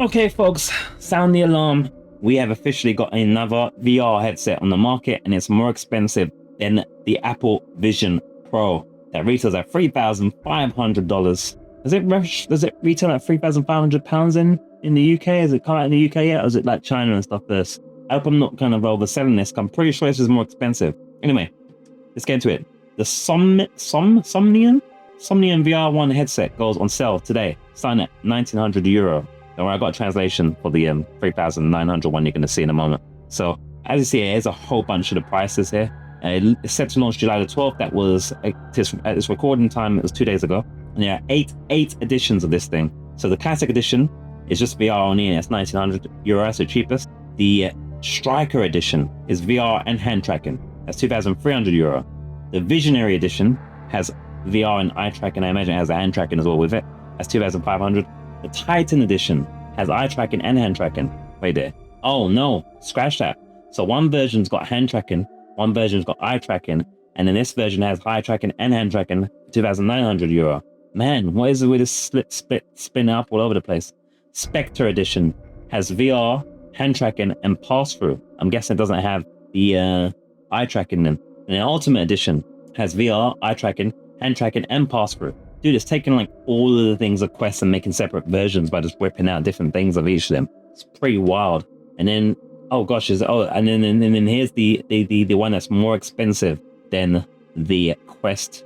Okay, folks, sound the alarm. We have officially got another VR headset on the market, and it's more expensive than the Apple Vision Pro that retails at $3,500. Does it retail at £3,500 in the UK? Has it come out in the UK yet? Or is it like China and stuff first? I hope I'm not kind of overselling this. I'm pretty sure this is more expensive. Anyway, let's get into it. The SOMNIUM VR1 headset goes on sale today, starting at €1,900. Don't worry, I got a translation for the 3,900 one you're going to see in a moment. So as you see, there's a whole bunch of the prices here. It's set to launch July the 12th. That was at this recording time. It was 2 days ago. And there are eight editions of this thing. So the classic edition is just VR only, and it's €1,900. That's the cheapest. The Striker edition is VR and hand tracking. That's €2,300. The Visionary edition has VR and eye tracking. I imagine it has a hand tracking as well with it. That's $2,500. The Titan edition has eye tracking and hand tracking. Wait there. Oh no, scratch that. So one version's got hand tracking, one version's got eye tracking, and then this version has eye tracking and hand tracking, €2,900. Man, what is it with this spin up all over the place? Spectre edition has VR, hand tracking, and pass-through. I'm guessing it doesn't have the eye tracking then. And the Ultimate edition has VR, eye tracking, hand tracking, and pass-through. Dude, it's taking like all of the things of Quest and making separate versions by just whipping out different things of each of them. It's pretty wild. And then, oh gosh, and then here's the one that's more expensive than the Quest,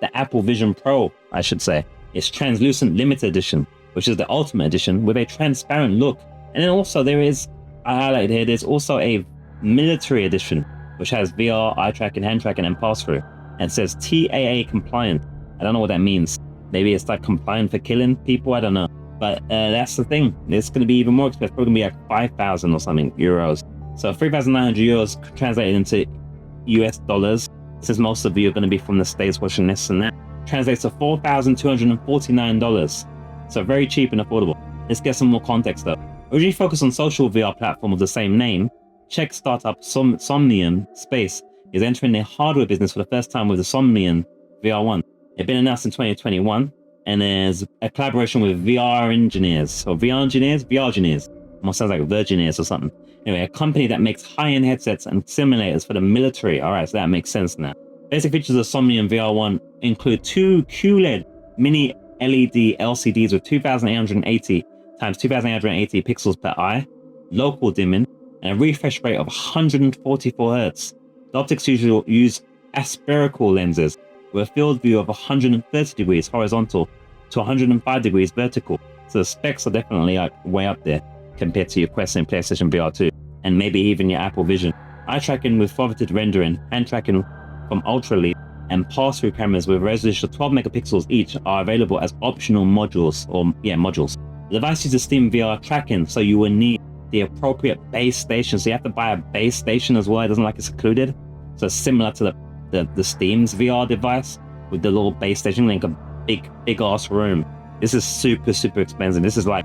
the Apple Vision Pro, I should say. It's Translucent Limited Edition, which is the Ultimate Edition with a transparent look. And then also there is, I highlighted here, there's also a Military Edition, which has VR, eye tracking, hand tracking, and pass-through. And it says TAA compliant. I don't know what that means. Maybe it's like compliant for killing people. I don't know. But that's the thing. It's going to be even more expensive. It's going to be like 5,000 or something euros. So €3,900 translated into US dollars. Since most of you are going to be from the States watching this and that, translates to $4,249. So very cheap and affordable. Let's get some more context though. Originally focused on social VR platform of the same name, Czech startup SOMNIUM Space is entering the hardware business for the first time with the SOMNIUM VR1. It's been announced in 2021, and there's a collaboration with VR engineers. Almost sounds like Virgineers or something. Anyway, a company that makes high-end headsets and simulators for the military. All right, so that makes sense now. Basic features of SOMNIUM VR1 include two QLED mini LED LCDs with 2,880 times 2,880 pixels per eye, local dimming, and a refresh rate of 144 Hz. The optics usually use aspherical lenses with a field view of 130 degrees horizontal to 105 degrees vertical. So the specs are definitely like way up there compared to your Quest and PlayStation VR 2, and maybe even your Apple Vision. Eye tracking with foveated rendering, hand tracking from ultra-lead, and pass-through cameras with a resolution of 12 megapixels each are available as optional modules. The device uses Steam VR tracking, so you will need the appropriate base station. So you have to buy a base station as well. It doesn't like it's included. So similar to the Steam's VR device with the little base station, like a big ass room. This is super expensive. This is like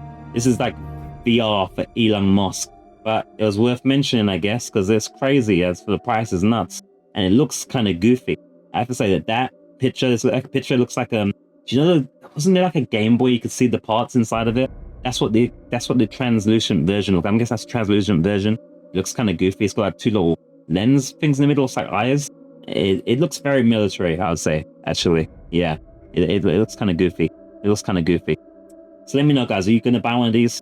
VR for Elon Musk, but it was worth mentioning, I guess, because it's crazy as for the price is nuts, and it looks kind of goofy. I have to say that picture looks like do you know, wasn't there like a Game Boy? You could see the parts inside of it. That's what the translucent version looks. I guess that's the translucent version. It looks kind of goofy. It's got like two little lens things in the middle. It's like eyes. It looks very military, I would say, actually. Yeah, it looks kind of goofy. It looks kind of goofy. So let me know, guys, are you going to buy one of these?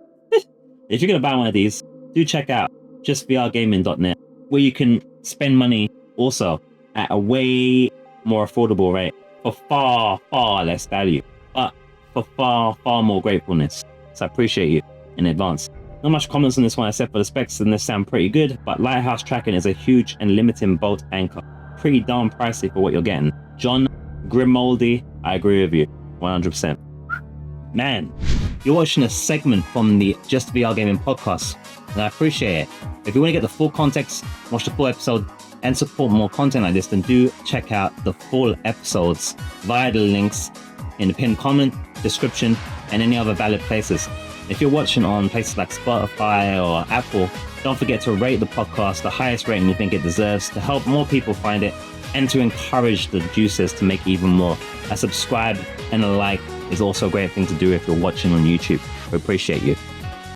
If you're going to buy one of these, do check out JustVRGaming.net, where you can spend money also at a way more affordable rate for far less value, but for far more gratefulness. So I appreciate you in advance. Not much comments on this one except for the specs, and this sound pretty good, but lighthouse tracking is a huge and limiting bolt anchor. Pretty darn pricey for what you're getting. John Grimaldi, I agree with you 100%. Man, you're watching a segment from the Just VR Gaming podcast, and I appreciate it. If you want to get the full context, watch the full episode, and support more content like this, then do check out the full episodes via the links in the pinned comment, description, and any other valid places. If you're watching on places like Spotify or Apple, don't forget to rate the podcast the highest rating you think it deserves to help more people find it and to encourage the producers to make even more. A subscribe and a like is also a great thing to do if you're watching on YouTube. We appreciate you.